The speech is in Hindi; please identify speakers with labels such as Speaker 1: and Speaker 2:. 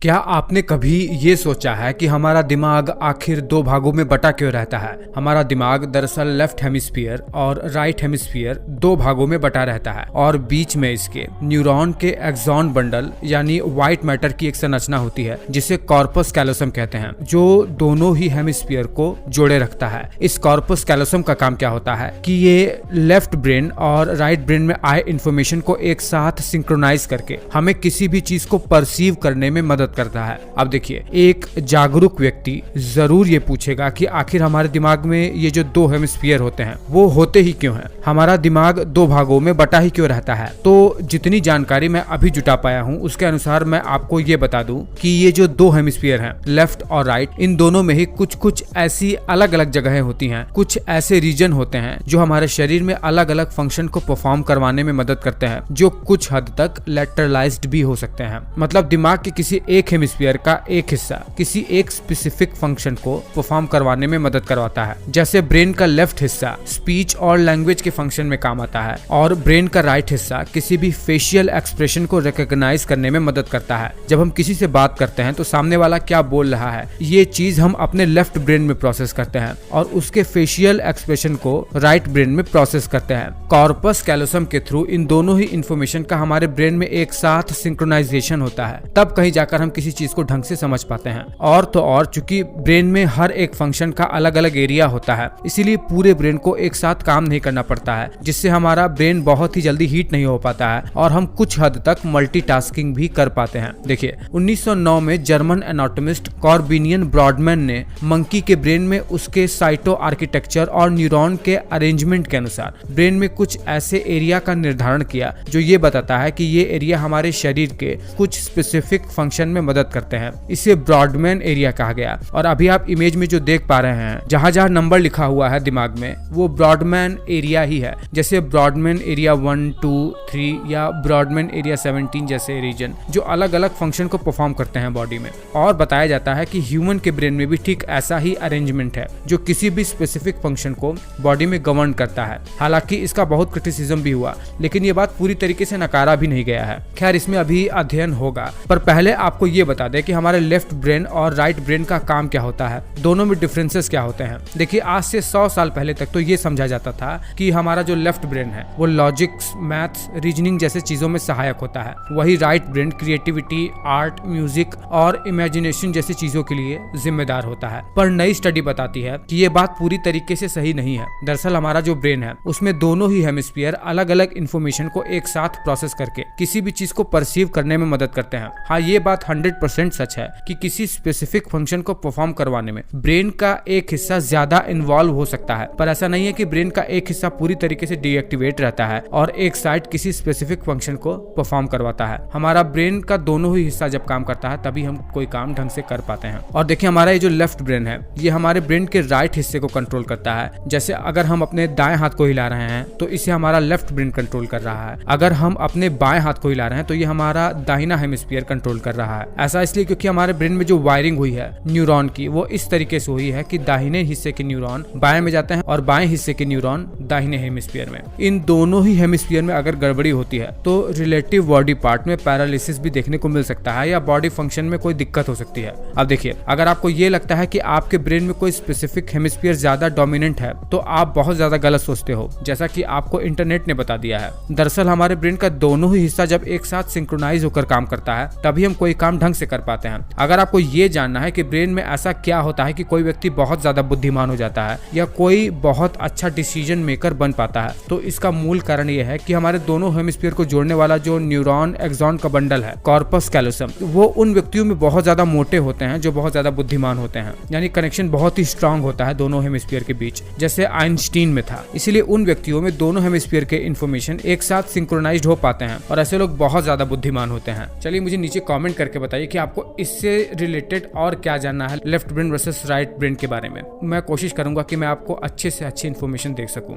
Speaker 1: क्या आपने कभी ये सोचा है कि हमारा दिमाग आखिर दो भागों में बटा क्यों रहता है? हमारा दिमाग दरअसल लेफ्ट हेमिस्फीयर और राइट हेमिस्फीयर दो भागों में बटा रहता है और बीच में इसके न्यूरॉन के एक्सॉन बंडल यानी व्हाइट मैटर की एक संरचना होती है जिसे कॉर्पस कैलोसम कहते हैं, जो दोनों ही हेमिस्फीयर को जोड़े रखता है। इस कॉर्पस कैलोसम का काम क्या होता है कि ये लेफ्ट ब्रेन और राइट ब्रेन में आए इंफॉर्मेशन को एक साथ सिंक्रोनाइज करके हमें किसी भी चीज को परसीव करने में मदद करता है। अब देखिए, एक जागरूक व्यक्ति जरूर ये पूछेगा कि आखिर हमारे दिमाग में ये जो दो हेमिस्फीयर होते हैं वो होते ही क्यों हैं? हमारा दिमाग दो भागों में बटा ही क्यों रहता है? तो जितनी जानकारी मैं अभी जुटा पाया हूँ उसके अनुसार मैं आपको ये बता दूं कि ये जो दो हेमिस्फीयर हैं, लेफ्ट और राइट, इन दोनों में ही कुछ कुछ ऐसी अलग अलग जगहें होती हैं, कुछ ऐसे रीजन होते हैं जो हमारे शरीर में अलग अलग फंक्शन को परफॉर्म करवाने में मदद करते हैं, जो कुछ हद तक लैटरलाइज्ड भी हो सकते हैं। मतलब दिमाग के किसी एक हेमिस्फीयर का एक हिस्सा किसी एक स्पेसिफिक फंक्शन को परफॉर्म करवाने में मदद करवाता है। जैसे ब्रेन का लेफ्ट हिस्सा स्पीच और लैंग्वेज के फंक्शन में काम आता है और ब्रेन का राइट हिस्सा किसी भी फेशियल एक्सप्रेशन को रिकॉग्नाइज करने में मदद करता है। जब हम किसी से बात करते हैं तो सामने वाला क्या बोल रहा है ये चीज हम अपने लेफ्ट ब्रेन में प्रोसेस करते हैं और उसके फेशियल एक्सप्रेशन को राइट ब्रेन में प्रोसेस करते हैं। कॉर्पस कैलोसम के थ्रू इन दोनों ही इंफॉर्मेशन का हमारे ब्रेन में एक साथ सिंक्रोनाइजेशन होता है, तब कहीं जाकर हम किसी चीज को ढंग से समझ पाते हैं। और तो और चूंकि ब्रेन में हर एक फंक्शन का अलग अलग एरिया होता है, इसीलिए पूरे ब्रेन को एक साथ काम नहीं करना पड़ता है, जिससे हमारा ब्रेन बहुत ही जल्दी हीट नहीं हो पाता है और हम कुछ हद तक मल्टीटास्किंग भी कर पाते हैं। देखिए, 1909 में जर्मन एनाटॉमिस्ट कॉर्बिनियन ब्रॉडमैन ने मंकी के ब्रेन में उसके साइटो आर्किटेक्चर और न्यूरॉन के अरेंजमेंट के अनुसार ब्रेन में कुछ ऐसे एरिया का निर्धारण किया जो ये बताता है कि ये एरिया हमारे शरीर के कुछ स्पेसिफिक फंक्शन में मदद करते हैं। इसे ब्रॉडमैन एरिया कहा गया। और अभी आप इमेज में जो देख पा रहे हैं, जहां जहां नंबर लिखा हुआ है दिमाग में, वो ब्रॉडमैन एरिया ही है। जैसे ब्रॉडमैन एरिया 1, 2, 3 या ब्रॉडमैन एरिया 17 जैसे रीजन जो अलग अलग फंक्शन को परफॉर्म करते हैं बॉडी में। और बताया जाता है कि ह्यूमन के ब्रेन में भी ठीक ऐसा ही अरेंजमेंट है जो किसी भी स्पेसिफिक फंक्शन को बॉडी में गवर्न करता है। हालांकि इसका बहुत क्रिटिसिज्म भी हुआ, लेकिन ये बात पूरी तरीके से नकारा भी नहीं गया है। खैर, इसमें अभी अध्ययन होगा, पर पहले आपको ये बता दें कि हमारे लेफ्ट ब्रेन और राइट ब्रेन का काम क्या होता है, दोनों में डिफरेंसेस क्या होते हैं। देखिए, आज से 100 साल पहले तक तो ये समझा जाता था कि हमारा जो लेफ्ट ब्रेन है वो लॉजिक्स, मैथ्स, रीजनिंग जैसे चीजों में सहायक होता है, वही right brain creativity, art, music और इमेजिनेशन जैसी चीजों के लिए जिम्मेदार होता है। पर नई स्टडी बताती है कि ये बात पूरी तरीके से सही नहीं है। दरअसल हमारा जो ब्रेन है उसमें दोनों ही हेमिस्फीयर अलग अलग इंफॉर्मेशन को एक साथ प्रोसेस करके किसी भी चीज को परसीव करने में मदद करते हैं। हाँ, ये बात 100% सच है कि किसी स्पेसिफिक फंक्शन को परफॉर्म करवाने में ब्रेन का एक हिस्सा ज्यादा इन्वॉल्व हो सकता है, पर ऐसा नहीं है कि ब्रेन का एक हिस्सा पूरी तरीके से डीएक्टिवेट रहता है और एक साइड किसी स्पेसिफिक फंक्शन को परफॉर्म करवाता है। हमारा ब्रेन का दोनों ही हिस्सा जब काम करता है तभी हम कोई काम ढंग से कर पाते हैं। और देखिए, हमारा ये जो लेफ्ट ब्रेन है ये हमारे ब्रेन के राइट हिस्से को कंट्रोल करता है। जैसे अगर हम अपने दाएं हाथ को हिला रहे हैं तो इसे हमारा लेफ्ट ब्रेन कंट्रोल कर रहा है। अगर हम अपने बाएं हाथ को हिला रहे हैं तो ये हमारा दाहिना हेमिस्फीयर कंट्रोल कर रहा है। ऐसा इसलिए क्योंकि हमारे ब्रेन में जो वायरिंग हुई है न्यूरॉन की, वो इस तरीके से हुई है कि दाहिने हिस्से के न्यूरॉन बाएं में जाते हैं और बाएं हिस्से के न्यूरॉन दाहिने हेमिस्फीयर में। इन दोनों ही हेमिस्फीयर में अगर गड़बड़ी होती है तो रिलेटिव बॉडी पार्ट में पैरालिसिस भी देखने को मिल सकता है या बॉडी फंक्शन में कोई दिक्कत हो सकती है। अब देखिए, अगर आपको ये लगता है कि आपके ब्रेन में कोई स्पेसिफिक हेमिस्फीयर ज्यादा डोमिनेंट है तो आप बहुत ज्यादा गलत सोचते हो, जैसा कि आपको इंटरनेट ने बता दिया है। दरअसल हमारे ब्रेन का दोनों ही हिस्सा जब एक साथ सिंक्रोनाइज होकर काम करता है तभी हम कोई काम ढंग से कर पाते हैं। अगर आपको ये जानना है कि ब्रेन में ऐसा क्या होता है कि कोई व्यक्ति बहुत ज्यादा बुद्धिमान हो जाता है या कोई बहुत अच्छा डिसीजन मेकर बन पाता है, तो इसका मूल कारण यह है कि हमारे दोनों हेमिस्फीयर को जोड़ने वाला जो न्यूरॉन एक्सॉन का बंडल है, कॉर्पस कैलोसम, वो उन व्यक्तियों में बहुत ज्यादा मोटे होते हैं जो बहुत ज्यादा बुद्धिमान होते हैं। यानी कनेक्शन बहुत ही स्ट्रांग होता है दोनों हेमिस्फीयर के बीच, जैसे आइंस्टीन में था। इसीलिए उन व्यक्तियों में दोनों हेमिस्फीयर के इंफॉर्मेशन एक साथ सिंक्रोनाइज्ड हो पाते हैं और ऐसे लोग बहुत ज्यादा बुद्धिमान होते हैं। चलिए, मुझे नीचे कमेंट करके बताइए कि आपको इससे रिलेटेड और क्या जानना है left brain versus right brain के बारे में। मैं कोशिश करूंगा कि मैं आपको अच्छे से अच्छी इन्फॉर्मेशन दे सकूं।